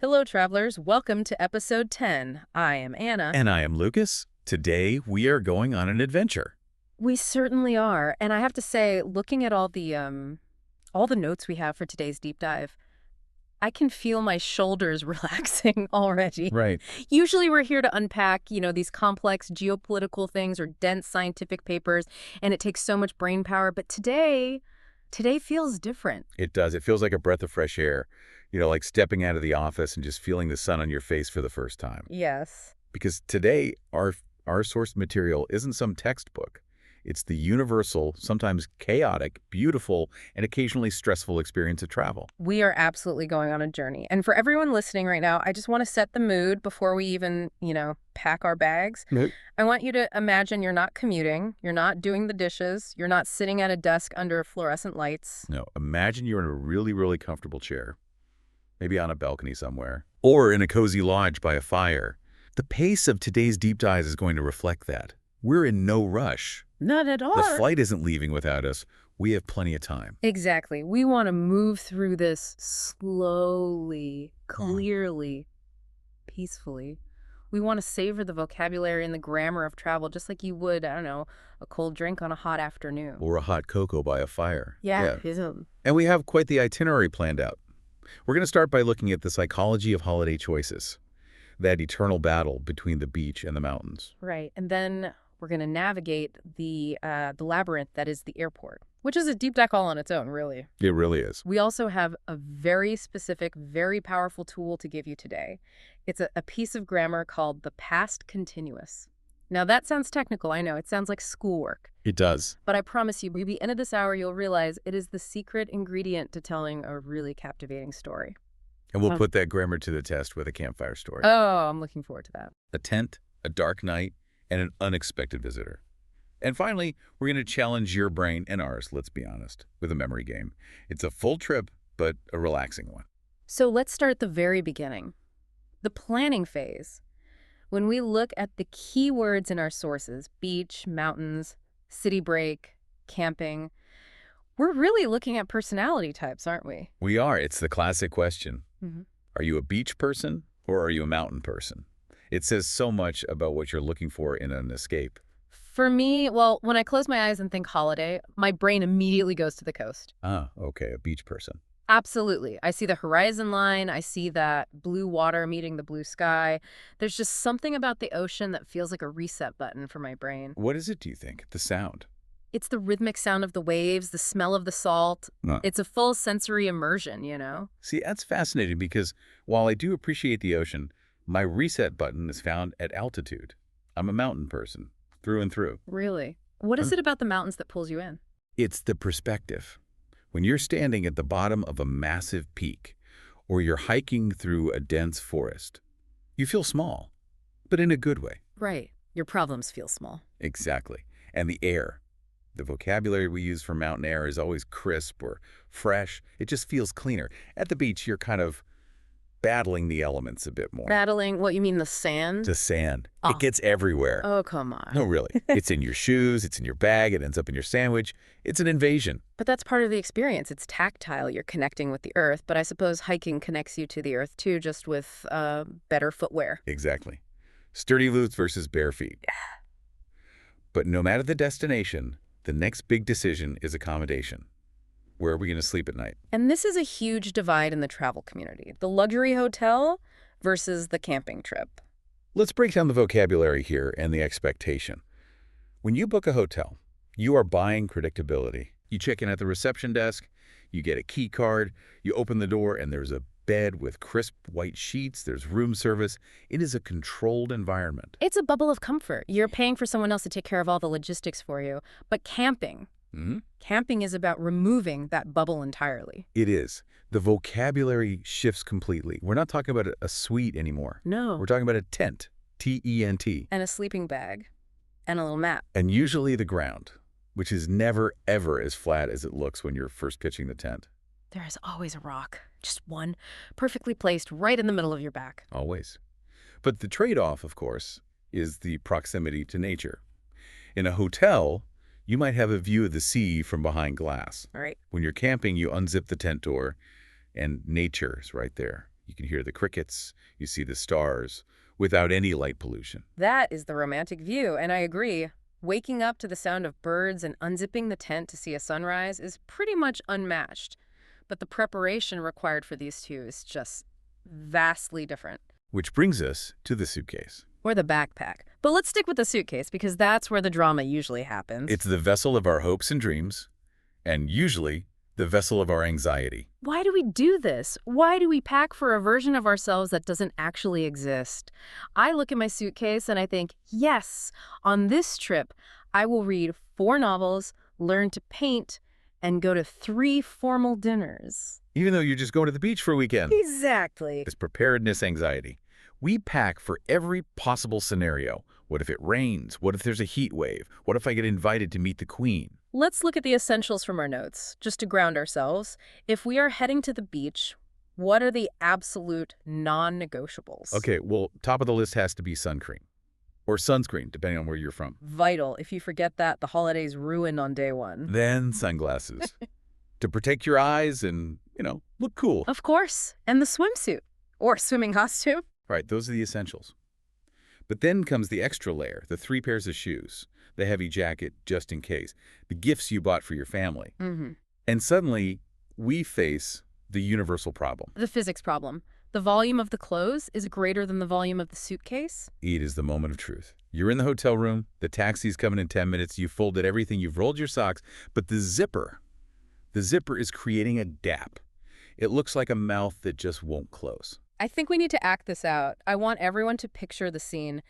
Hello, travelers. Welcome to episode 10. I am Anna. And I am Lucas. Today, we are going on an adventure. We certainly are. And I have to say, looking at all the notes we have for today's deep dive, I can feel my shoulders relaxing already. Right. Usually we're here to unpack, these complex geopolitical things or dense scientific papers, and it takes so much brain power. But today feels different. It does. It feels like a breath of fresh air. Like stepping out of the office and just feeling the sun on your face for the first time. Yes. Because today, our source material isn't some textbook. It's the universal, sometimes chaotic, beautiful, and occasionally stressful experience of travel. We are absolutely going on a journey. And for everyone listening right now, I just want to set the mood before we even, pack our bags. Nope. I want you to imagine you're not commuting, you're not doing the dishes, you're not sitting at a desk under fluorescent lights. No, imagine you're in a really, really comfortable chair, maybe on a balcony somewhere, or in a cozy lodge by a fire. The pace of today's deep dive is going to reflect that. We're in no rush. Not at all. The flight isn't leaving without us. We have plenty of time. Exactly. We want to move through this slowly, clearly, peacefully. We want to savor the vocabulary and the grammar of travel just like you would, I don't know, a cold drink on a hot afternoon. Or a hot cocoa by a fire. Yeah. And we have quite the itinerary planned out. We're going to start by looking at the psychology of holiday choices, that eternal battle between the beach and the mountains. Right. And then we're going to navigate the labyrinth that is the airport, which is a deep dive all on its own, really. It really is. We also have a very specific, very powerful tool to give you today. It's a piece of grammar called the past continuous. Now, that sounds technical, I know. It sounds like schoolwork. It does. But I promise you, by the end of this hour, you'll realize it is the secret ingredient to telling a really captivating story. And we'll put that grammar to the test with a campfire story. Oh, I'm looking forward to that. A tent, a dark night, and an unexpected visitor. And finally, we're going to challenge your brain and ours, let's be honest, with a memory game. It's a full trip, but a relaxing one. So let's start at the very beginning. The planning phase. When we look at the key words in our sources, beach, mountains, city break, camping, we're really looking at personality types, aren't we? We are. It's the classic question. Mm-hmm. Are you a beach person or are you a mountain person? It says so much about what you're looking for in an escape. For me, well, when I close my eyes and think holiday, my brain immediately goes to the coast. Ah, okay, a beach person. Absolutely. I see the horizon line. I see that blue water meeting the blue sky. There's just something about the ocean that feels like a reset button for my brain. What is it, do you think? The sound? It's the rhythmic sound of the waves, the smell of the salt. It's a full sensory immersion, See, that's fascinating because while I do appreciate the ocean, my reset button is found at altitude. I'm a mountain person, through and through. Really? What is it about the mountains that pulls you in? It's the perspective. When you're standing at the bottom of a massive peak, or you're hiking through a dense forest, you feel small, but in a good way. Right. Your problems feel small. Exactly. And the air. The vocabulary we use for mountain air is always crisp or fresh. It just feels cleaner. At the beach, you're kind of battling the elements a bit more. Battling, what you mean, the sand? The sand. Oh. It gets everywhere. Oh, come on. No, really. It's in your shoes. It's in your bag. It ends up in your sandwich. It's an invasion. But that's part of the experience. It's tactile. You're connecting with the earth. But I suppose hiking connects you to the earth, too, just with better footwear. Exactly. Sturdy boots versus bare feet. Yeah. But no matter the destination, the next big decision is accommodation. Where are we going to sleep at night? And this is a huge divide in the travel community. The luxury hotel versus the camping trip. Let's break down the vocabulary here and the expectation. When you book a hotel, you are buying predictability. You check in at the reception desk, you get a key card, you open the door, and there's a bed with crisp white sheets, there's room service. It is a controlled environment. It's a bubble of comfort. You're paying for someone else to take care of all the logistics for you. But camping, camping is about removing that bubble entirely. It is. The vocabulary shifts completely. We're not talking about a suite anymore. No. We're talking about a tent, T-E-N-T. And a sleeping bag. And a little map. And usually the ground, which is never, ever as flat as it looks when you're first pitching the tent. There is always a rock. Just one, perfectly placed right in the middle of your back. Always. But the trade-off, of course, is the proximity to nature. In a hotel, you might have a view of the sea from behind glass. Right. When you're camping, you unzip the tent door, and nature's right there. You can hear the crickets, you see the stars, without any light pollution. That is the romantic view, and I agree. Waking up to the sound of birds and unzipping the tent to see a sunrise is pretty much unmatched. But the preparation required for these two is just vastly different. Which brings us to the suitcase. Or the backpack. But let's stick with the suitcase because that's where the drama usually happens. It's the vessel of our hopes and dreams, and usually the vessel of our anxiety. Why do we do this? Why do we pack for a version of ourselves that doesn't actually exist? I look at my suitcase and I think, yes, on this trip, I will read 4 novels, learn to paint, and go to 3 formal dinners. Even though you're just going to the beach for a weekend. Exactly. This preparedness anxiety. We pack for every possible scenario. What if it rains? What if there's a heat wave? What if I get invited to meet the queen? Let's look at the essentials from our notes, just to ground ourselves. If we are heading to the beach, what are the absolute non-negotiables? Okay, well, top of the list has to be sun cream. Or sunscreen, depending on where you're from. Vital. If you forget that, the holiday's ruined on day 1. Then sunglasses. To protect your eyes and, look cool. Of course. And the swimsuit. Or swimming costume. Right, those are the essentials. But then comes the extra layer, the 3 pairs of shoes, the heavy jacket just in case, the gifts you bought for your family. And suddenly, we face the universal problem. The physics problem. The volume of the clothes is greater than the volume of the suitcase. It is the moment of truth. You're in the hotel room, the taxi's coming in 10 minutes, you've folded everything, you've rolled your socks, but the zipper is creating a gap. It looks like a mouth that just won't close. I think we need to act this out. I want everyone to picture the scene.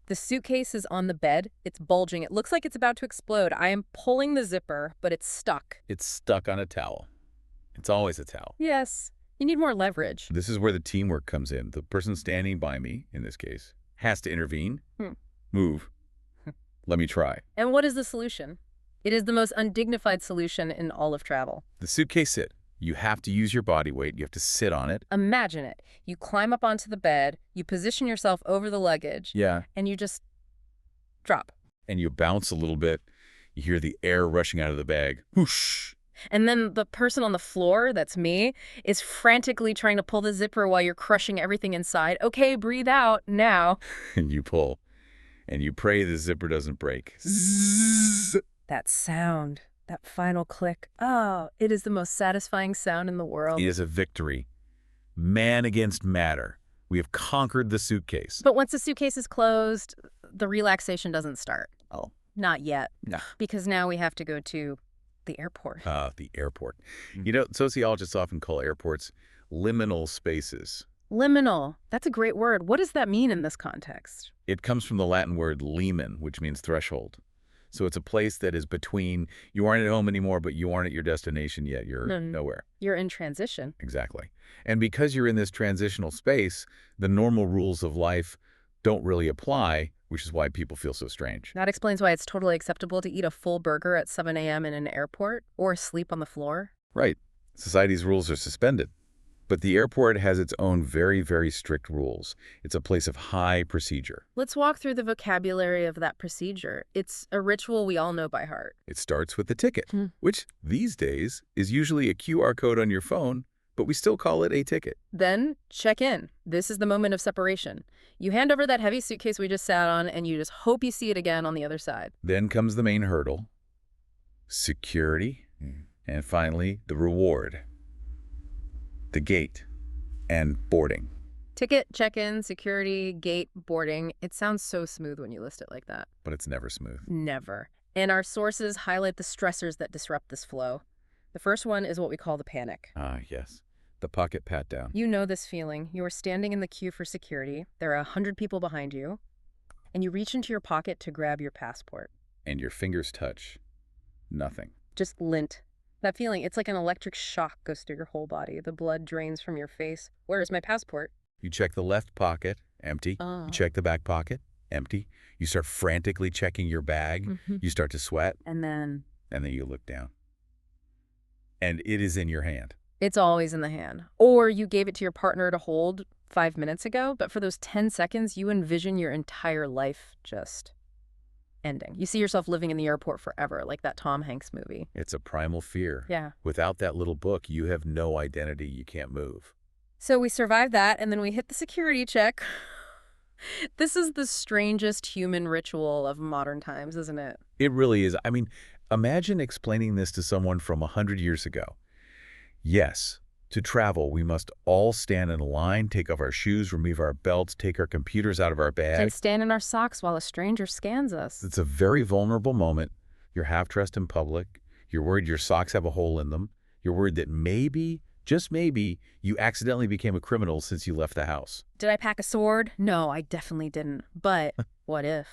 The suitcase is on the bed. It's bulging. It looks like it's about to explode. I am pulling the zipper, but it's stuck. It's stuck on a towel. It's always a towel. Yes. You need more leverage. This is where the teamwork comes in. The person standing by me, in this case, has to intervene. Move. Let me try. And what is the solution? It is the most undignified solution in all of travel. The suitcase sit. You have to use your body weight. You have to sit on it. Imagine it. You climb up onto the bed, you position yourself over the luggage, and you just drop. And you bounce a little bit. You hear the air rushing out of the bag. Whoosh! And then the person on the floor, that's me, is frantically trying to pull the zipper while you're crushing everything inside. Okay, breathe out now. And you pull. And you pray the zipper doesn't break. Zzz. That sound. That final click. Oh, it is the most satisfying sound in the world. It is a victory. Man against matter. We have conquered the suitcase. But once the suitcase is closed, the relaxation doesn't start. Oh. Not yet. No. Because now we have to go to the airport. The airport. Sociologists often call airports liminal spaces. Liminal. That's a great word. What does that mean in this context? It comes from the Latin word limen, which means threshold. So it's a place that is between, you aren't at home anymore, but you aren't at your destination yet. You're nowhere. You're in transition. Exactly. And because you're in this transitional space, the normal rules of life don't really apply, which is why people feel so strange. That explains why it's totally acceptable to eat a full burger at 7 a.m. in an airport or sleep on the floor. Right. Society's rules are suspended. But the airport has its own very, very strict rules. It's a place of high procedure. Let's walk through the vocabulary of that procedure. It's a ritual we all know by heart. It starts with the ticket, which these days is usually a QR code on your phone, but we still call it a ticket. Then check in. This is the moment of separation. You hand over that heavy suitcase we just sat on, and you just hope you see it again on the other side. Then comes the main hurdle, security, and finally the reward. The gate, and boarding. Ticket, check-in, security, gate, boarding. It sounds so smooth when you list it like that. But it's never smooth. Never. And our sources highlight the stressors that disrupt this flow. The first one is what we call the panic. Ah, yes. The pocket pat down. You know this feeling. You are standing in the queue for security. There are 100 people behind you. And you reach into your pocket to grab your passport. And your fingers touch. Nothing. Just lint. That feeling, it's like an electric shock goes through your whole body. The blood drains from your face. Where is my passport? You check the left pocket, empty. You check the back pocket, empty. You start frantically checking your bag. You start to sweat. And then you look down. And it is in your hand. It's always in the hand. Or you gave it to your partner to hold 5 minutes ago, but for those 10 seconds, you envision your entire life just ending. You see yourself living in the airport forever, like that Tom Hanks movie. It's a primal fear. Yeah. Without that little book, you have no identity. You can't move. So we survived that, and then we hit the security check. This is the strangest human ritual of modern times, isn't it? It really is. I mean, imagine explaining this to someone from 100 years ago. Yes, to travel, we must all stand in a line, take off our shoes, remove our belts, take our computers out of our And bags. stand in our socks while a stranger scans us. It's a very vulnerable moment. You're half-dressed in public. You're worried your socks have a hole in them. You're worried that maybe, just maybe, you accidentally became a criminal since you left the house. Did I pack a sword? No, I definitely didn't. But what if?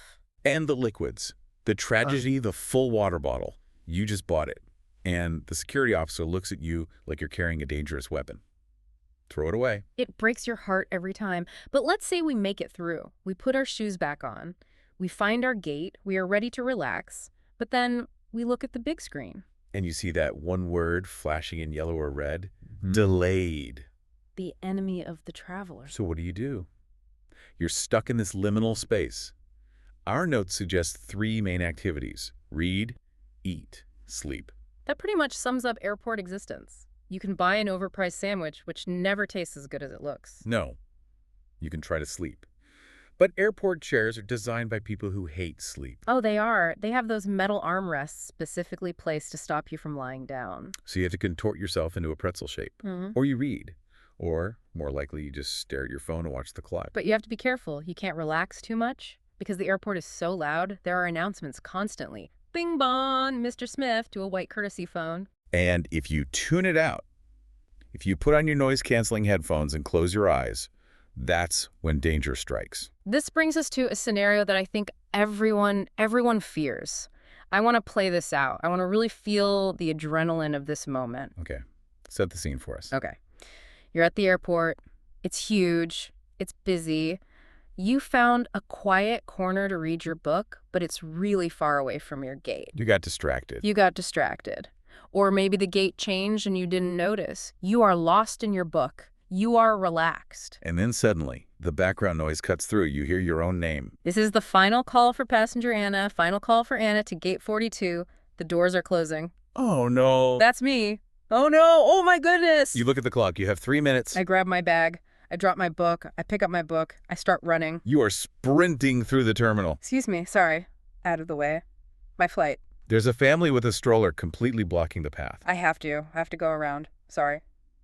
And the liquids. The tragedy, the full water bottle. You just bought it. And the security officer looks at you like you're carrying a dangerous weapon. Throw it away. It breaks your heart every time. But let's say we make it through. We put our shoes back on. We find our gate. We are ready to relax. But then we look at the big screen. And you see that one word flashing in yellow or red. Delayed. The enemy of the traveler. So what do? You're stuck in this liminal space. Our notes suggest 3 main activities: read, eat, sleep. That pretty much sums up airport existence. You can buy an overpriced sandwich, which never tastes as good as it looks. No, you can try to sleep. But airport chairs are designed by people who hate sleep. Oh, they are. They have those metal armrests specifically placed to stop you from lying down. So you have to contort yourself into a pretzel shape. Or you read. Or, more likely, you just stare at your phone and watch the clock. But you have to be careful. You can't relax too much. Because the airport is so loud, there are announcements constantly. Bing bong, Mr. Smith, to a white courtesy phone. And if you tune it out, if you put on your noise-canceling headphones and close your eyes, that's when danger strikes. This brings us to a scenario that I think everyone fears. I want to play this out. I want to really feel the adrenaline of this moment. Okay, set the scene for us. Okay. You're at the airport. It's huge. It's busy. You found a quiet corner to read your book, but it's really far away from your gate. You got distracted. You got distracted. Or maybe the gate changed and you didn't notice. You are lost in your book. You are relaxed. And then suddenly, the background noise cuts through. You hear your own name. This is the final call for passenger Anna. Final call for Anna to gate 42. The doors are closing. Oh, no. That's me. Oh, no. Oh, my goodness. You look at the clock. You have 3 minutes. I grab my bag. I drop my book. I pick up my book. I start running. You are sprinting through the terminal. Excuse me. Sorry. Out of the way. My flight. There's a family with a stroller completely blocking the path. I have to go around. Sorry.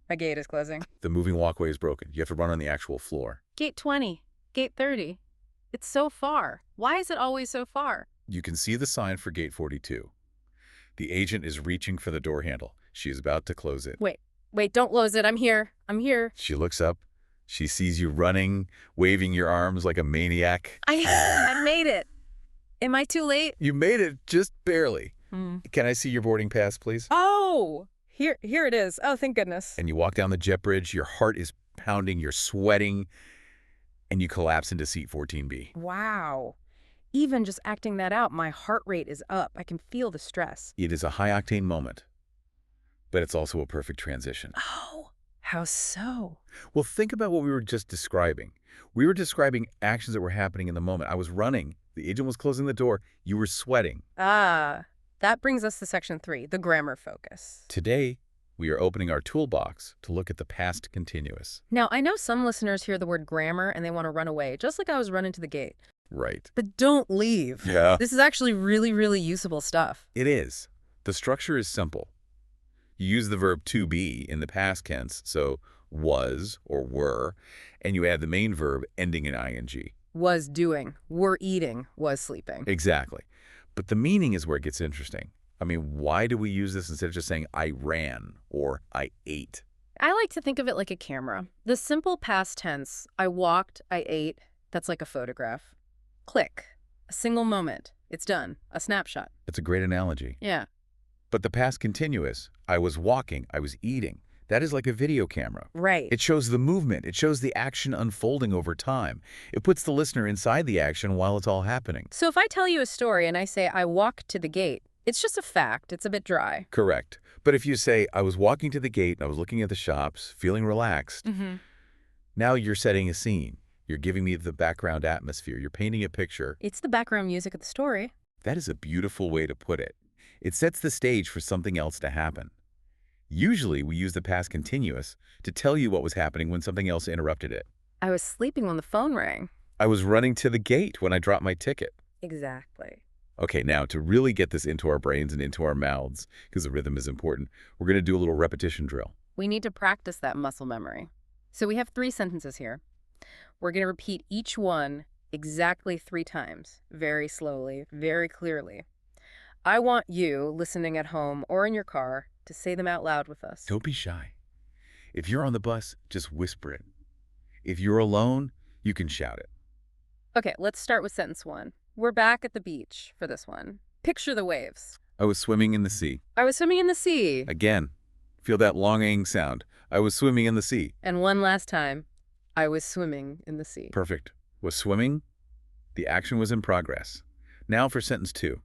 My gate is closing. The moving walkway is broken. You have to run on the actual floor. Gate 20. Gate 30. It's so far. Why is it always so far? You can see the sign for gate 42. The agent is reaching for the door handle. She is about to close it. Wait, don't close it. I'm here. She looks up. She sees you running, waving your arms like a maniac. I made it. Am I too late? You made it just barely. Can I see your boarding pass, please? Oh, here it is. Oh, thank goodness. And you walk down the jet bridge. Your heart is pounding. You're sweating. And you collapse into seat 14B. Wow. Even just acting that out, my heart rate is up. I can feel the stress. It is a high-octane moment, but it's also a perfect transition. Oh, how so? Well, think about what we were just describing. We were describing actions that were happening in the moment. I was running. The agent was closing the door. You were sweating. Ah, that brings us to section 3, the grammar focus. Today, we are opening our toolbox to look at the past continuous. Now, I know some listeners hear the word grammar and they want to run away, just like I was running to the gate. Right. But don't leave. Yeah. This is actually really, really usable stuff. It is. The structure is simple. You use the verb to be in the past tense, so was or were, and you add the main verb ending in ing. Was doing, were eating, was sleeping. Exactly. But the meaning is where it gets interesting. I mean, why do we use this instead of just saying I ran or I ate? I like to think of it like a camera. The simple past tense, I walked, I ate, that's like a photograph. Click. A single moment. It's done. A snapshot. It's a great analogy. Yeah. But the past continuous, I was walking, I was eating, that is like a video camera. Right. It shows the movement. It shows the action unfolding over time. It puts the listener inside the action while it's all happening. So if I tell you a story and I say I walked to the gate, it's just a fact. It's a bit dry. Correct. But if you say, I was walking to the gate and I was looking at the shops, feeling relaxed, now you're setting a scene. You're giving me the background atmosphere. You're painting a picture. It's the background music of the story. That is a beautiful way to put it. It sets the stage for something else to happen. Usually, we use the past continuous to tell you what was happening when something else interrupted it. I was sleeping when the phone rang. I was running to the gate when I dropped my ticket. Exactly. Okay, now to really get this into our brains and into our mouths, because the rhythm is important, we're going to do a little repetition drill. We need to practice that muscle memory. So we have 3 sentences here. We're going to repeat each one exactly 3 times, very slowly, very clearly. I want you, listening at home or in your car, to say them out loud with us. Don't be shy. If you're on the bus, just whisper it. If you're alone, you can shout it. Okay, let's start with sentence 1. We're back at the beach for this one. Picture the waves. I was swimming in the sea. I was swimming in the sea. Again, feel that longing sound. I was swimming in the sea. And one last time. I was swimming in the sea. Perfect. Was swimming. The action was in progress. Now for sentence 2.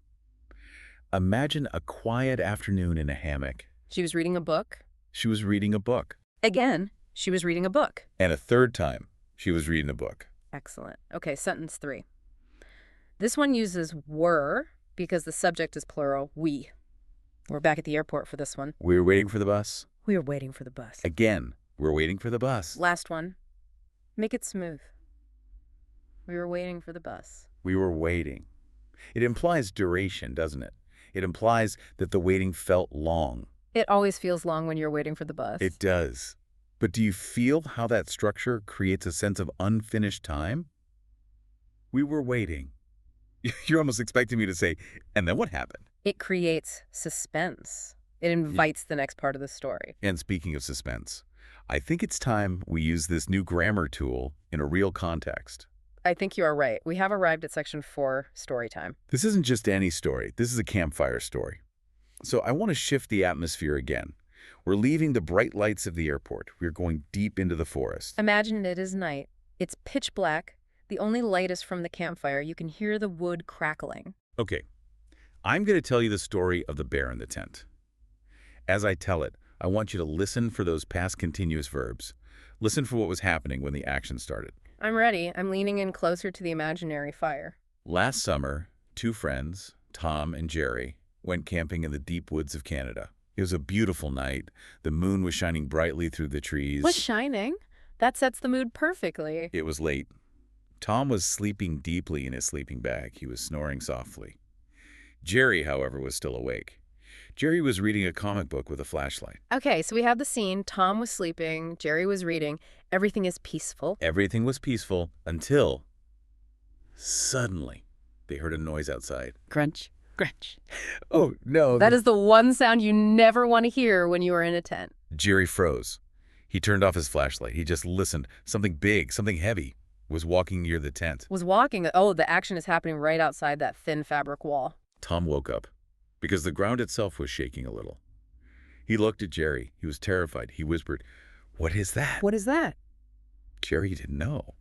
Imagine a quiet afternoon in a hammock. She was reading a book. She was reading a book. Again, she was reading a book. And a third time, she was reading a book. Excellent. Okay, sentence 3. This one uses were because the subject is plural, we. We're back at the airport for this one. We were waiting for the bus. We were waiting for the bus. Again, we're waiting for the bus. Last one. Make it smooth. We were waiting for the bus. We were waiting. It implies duration, doesn't it? It implies that the waiting felt long. It always feels long when you're waiting for the bus. It does. But do you feel how that structure creates a sense of unfinished time? We were waiting. You're almost expecting me to say, and then what happened? It creates suspense. It invites the next part of the story. And speaking of suspense, I think it's time we use this new grammar tool in a real context. I think you are right. We have arrived at section 4, story time. This isn't just any story. This is a campfire story. So I want to shift the atmosphere again. We're leaving the bright lights of the airport. We're going deep into the forest. Imagine it is night. It's pitch black. The only light is from the campfire. You can hear the wood crackling. Okay, I'm going to tell you the story of the bear in the tent. As I tell it, I want you to listen for those past continuous verbs. Listen for what was happening when the action started. I'm ready. I'm leaning in closer to the imaginary fire. Last summer, 2 friends, Tom and Jerry, went camping in the deep woods of Canada. It was a beautiful night. The moon was shining brightly through the trees. Was shining? That sets the mood perfectly. It was late. Tom was sleeping deeply in his sleeping bag. He was snoring softly. Jerry, however, was still awake. Jerry was reading a comic book with a flashlight. Okay, so we have the scene. Tom was sleeping. Jerry was reading. Everything is peaceful. Everything was peaceful until suddenly they heard a noise outside. Crunch, crunch. Oh, no. That is the one sound you never want to hear when you are in a tent. Jerry froze. He turned off his flashlight. He just listened. Something big, something heavy was walking near the tent. Was walking. Oh, the action is happening right outside that thin fabric wall. Tom woke up because the ground itself was shaking a little. He looked at Jerry. He was terrified. He whispered, "What is that?" What is that? Jerry didn't know.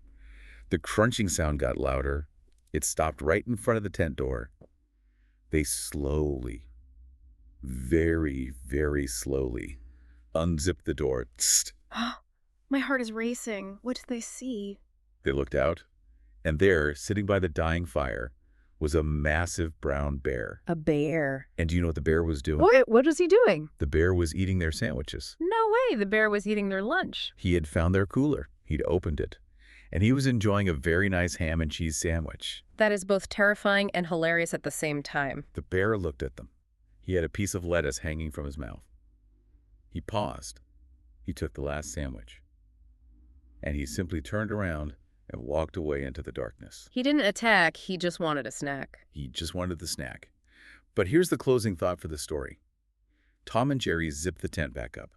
The crunching sound got louder. It stopped right in front of the tent door. They slowly, very, very slowly, unzipped the door. Tst. My heart is racing. What do they see? They looked out, and there, sitting by the dying fire, was a massive brown bear. A bear. And do you know what the bear was doing? What was he doing? The bear was eating their sandwiches. No way. The bear was eating their lunch. He had found their cooler. He'd opened it, and he was enjoying a very nice ham and cheese sandwich. That is both terrifying and hilarious at the same time. The bear looked at them. He had a piece of lettuce hanging from his mouth. He paused. He took the last sandwich, and he simply turned around and walked away into the darkness. He didn't attack. He just wanted a snack. He just wanted the snack. But here's the closing thought for the story. Tom and Jerry zipped the tent back up,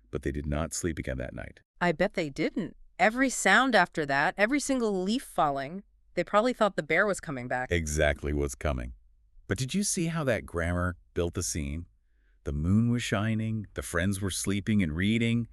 but they did not sleep again that night. I bet they didn't. Every sound after that, every single leaf falling, they probably thought the bear was coming back. Exactly what's coming. But did you see how that grammar built the scene? The moon was shining, the friends were sleeping and reading,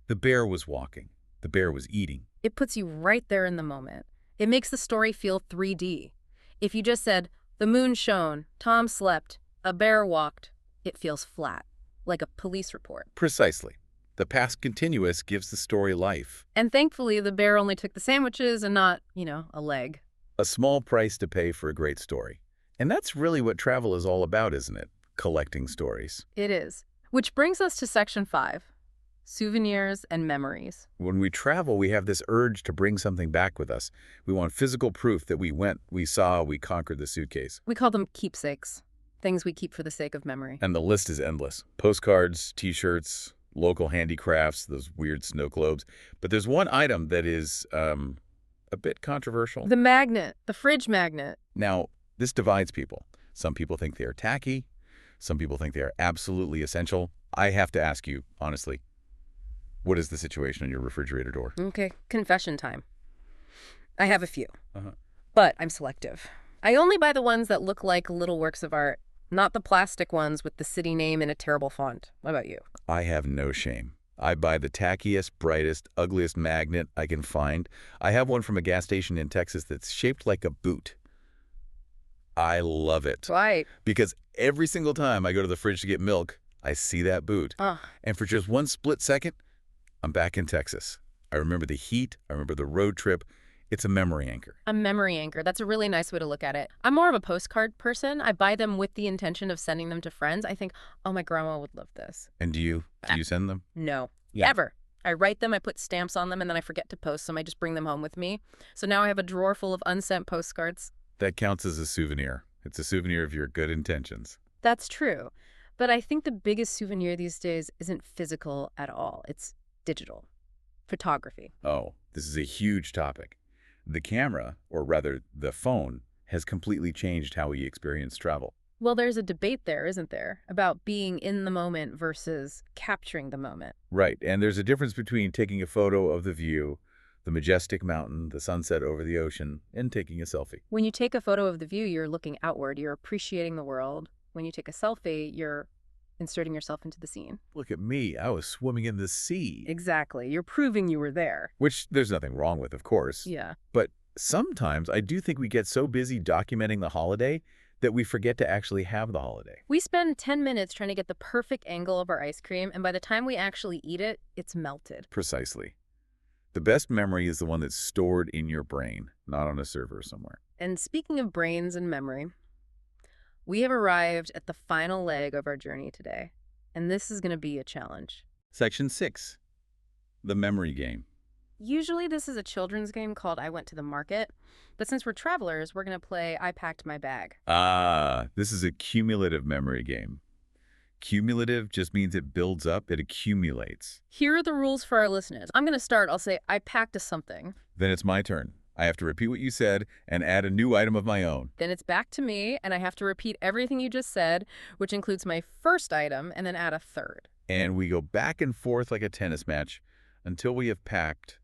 the bear was walking, the bear was eating. It puts you right there in the moment. It makes the story feel 3D. If you just said, the moon shone, Tom slept, a bear walked, it feels flat, like a police report. Precisely. The past continuous gives the story life. And thankfully, the bear only took the sandwiches and not, a leg. A small price to pay for a great story. And that's really what travel is all about, isn't it? Collecting stories. It is. Which brings us to section 5, souvenirs and memories. When we travel, we have this urge to bring something back with us. We want physical proof that we went, we saw, we conquered the suitcase. We call them keepsakes, things we keep for the sake of memory. And the list is endless. Postcards, T-shirts, local handicrafts, those weird snow globes. But there's one item that is a bit controversial. The magnet, the fridge magnet. Now, this divides people. Some people think they are tacky. Some people think they are absolutely essential. I have to ask you, honestly, what is the situation on your refrigerator door? Okay, confession time. I have a few, but I'm selective. I only buy the ones that look like little works of art, not the plastic ones with the city name in a terrible font. What about you? I have no shame. I buy the tackiest, brightest, ugliest magnet I can find. I have one from a gas station in Texas that's shaped like a boot. I love it. Right. Because every single time I go to the fridge to get milk, I see that boot. And for just one split second, I'm back in Texas. I remember the heat. I remember the road trip. It's a memory anchor. A memory anchor. That's a really nice way to look at it. I'm more of a postcard person. I buy them with the intention of sending them to friends. I think, oh, my grandma would love this. And do you send them? No. Yeah. Ever. I write them, I put stamps on them, and then I forget to post them. I just bring them home with me. So now I have a drawer full of unsent postcards. That counts as a souvenir. It's a souvenir of your good intentions. That's true. But I think the biggest souvenir these days isn't physical at all. It's digital. Photography. Oh, this is a huge topic. The camera, or rather the phone, has completely changed how we experience travel. Well, there's a debate there, isn't there, about being in the moment versus capturing the moment. Right, and there's a difference between taking a photo of the view, the majestic mountain, the sunset over the ocean, and taking a selfie. When you take a photo of the view, you're looking outward, you're appreciating the world. When you take a selfie, you're inserting yourself into the scene. Look at me, I was swimming in the sea. Exactly. You're proving you were there. Which there's nothing wrong with, of course. Yeah. But sometimes I do think we get so busy documenting the holiday that we forget to actually have the holiday. We spend 10 minutes trying to get the perfect angle of our ice cream, and by the time we actually eat it, it's melted. Precisely. The best memory is the one that's stored in your brain, not on a server somewhere. And speaking of brains and memory, we have arrived at the final leg of our journey today, and this is going to be a challenge. Section 6, the memory game. Usually this is a children's game called I Went to the Market, but since we're travelers, we're going to play I Packed My Bag. This is a cumulative memory game. Cumulative just means it builds up, it accumulates. Here are the rules for our listeners. I'm going to start. I'll say I packed a something. Then it's my turn. I have to repeat what you said and add a new item of my own. Then it's back to me, and I have to repeat everything you just said, which includes my first item, and then add a third. And we go back and forth like a tennis match until we have packed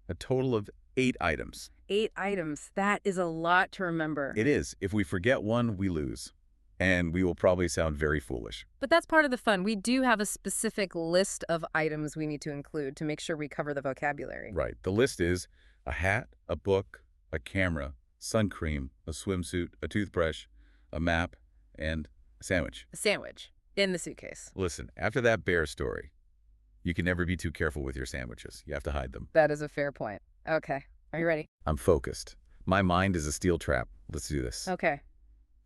a total of 8 items. 8 items. That is a lot to remember. It is. If we forget one, we lose. And we will probably sound very foolish. But that's part of the fun. We do have a specific list of items we need to include to make sure we cover the vocabulary. Right. The list is a hat, a book, a camera, sun cream, a swimsuit, a toothbrush, a map, and a sandwich. A sandwich in the suitcase. Listen, after that bear story, you can never be too careful with your sandwiches. You have to hide them. That is a fair point. Okay. Are you ready? I'm focused. My mind is a steel trap. Let's do this. Okay.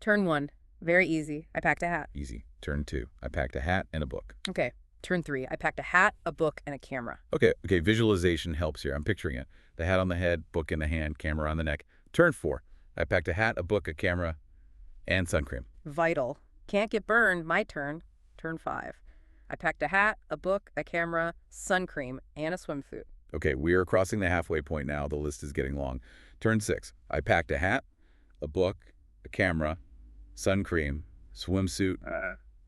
Turn 1. Very easy. I packed a hat. Easy. Turn 2. I packed a hat and a book. Okay. Turn 3. I packed a hat, a book, and a camera. Okay. Visualization helps here. I'm picturing it. The hat on the head, book in the hand, camera on the neck. Turn 4. I packed a hat, a book, a camera, and sun cream. Vital. Can't get burned. My turn. Turn 5. I packed a hat, a book, a camera, sun cream, and a swimsuit. Okay, we are crossing the halfway point now. The list is getting long. Turn 6. I packed a hat, a book, a camera, sun cream, swimsuit,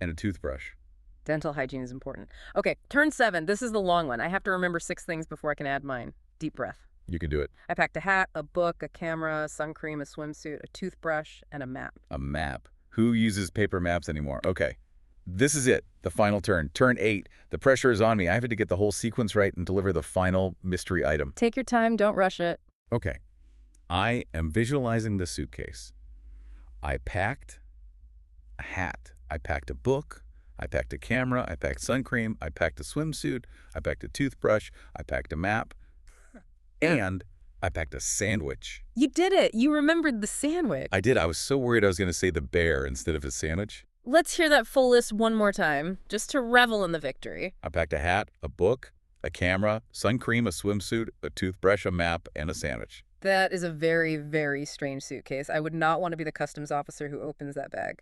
and a toothbrush. Dental hygiene is important. Okay, turn 7. This is the long one. I have to remember 6 things before I can add mine. Deep breath. You can do it. I packed a hat, a book, a camera, sun cream, a swimsuit, a toothbrush, and a map. A map. Who uses paper maps anymore? Okay. This is it. The final turn. Turn 8. The pressure is on me. I have to get the whole sequence right and deliver the final mystery item. Take your time. Don't rush it. Okay. I am visualizing the suitcase. I packed a hat. I packed a book. I packed a camera. I packed sun cream. I packed a swimsuit. I packed a toothbrush. I packed a map. And I packed a sandwich. You did it. You remembered the sandwich. I did. I was so worried I was going to say the bear instead of a sandwich. Let's hear that full list one more time, just to revel in the victory. I packed a hat, a book, a camera, sun cream, a swimsuit, a toothbrush, a map, and a sandwich. That is a very, very strange suitcase. I would not want to be the customs officer who opens that bag.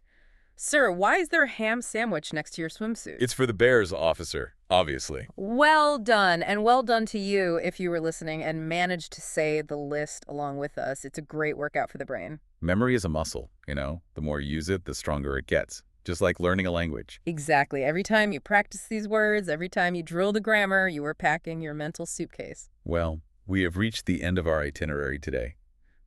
Sir, why is there a ham sandwich next to your swimsuit? It's for the bears, officer, obviously. Well done, and well done to you if you were listening and managed to say the list along with us. It's a great workout for the brain. Memory is a muscle, you know? The more you use it, the stronger it gets. Just like learning a language. Exactly. Every time you practice these words, every time you drill the grammar, you are packing your mental suitcase. Well, we have reached the end of our itinerary today.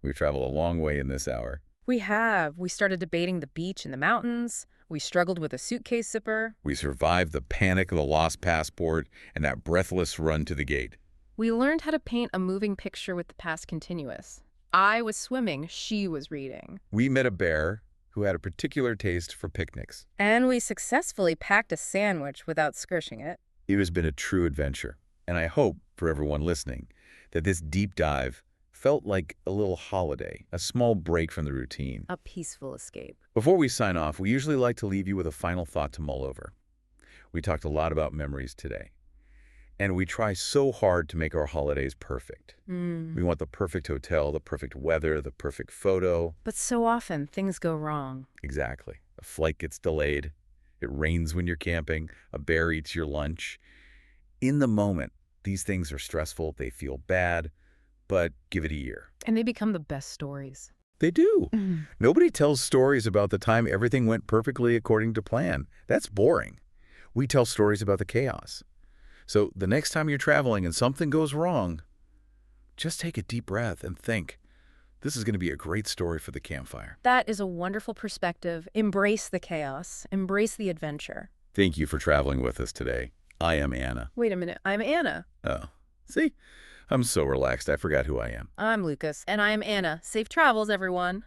We've traveled a long way in this hour. We have. We started debating the beach and the mountains. We struggled with a suitcase zipper. We survived the panic of the lost passport and that breathless run to the gate. We learned how to paint a moving picture with the past continuous. I was swimming, she was reading. We met a bear who had a particular taste for picnics. And we successfully packed a sandwich without squishing it. It has been a true adventure, and I hope, for everyone listening, that this deep dive felt like a little holiday, a small break from the routine. A peaceful escape. Before we sign off, we usually like to leave you with a final thought to mull over. We talked a lot about memories today, and we try so hard to make our holidays perfect. We want the perfect hotel, the perfect weather, the perfect photo. But so often, things go wrong. Exactly. A flight gets delayed. It rains when you're camping. A bear eats your lunch. In the moment, these things are stressful. They feel bad. But give it a year. And they become the best stories. They do. Nobody tells stories about the time everything went perfectly according to plan. That's boring. We tell stories about the chaos. So the next time you're traveling and something goes wrong, just take a deep breath and think, this is going to be a great story for the campfire. That is a wonderful perspective. Embrace the chaos. Embrace the adventure. Thank you for traveling with us today. I am Anna. Wait a minute. I'm Anna. Oh, see? I'm so relaxed, I forgot who I am. I'm Lukas. And I am Anna. Safe travels, everyone.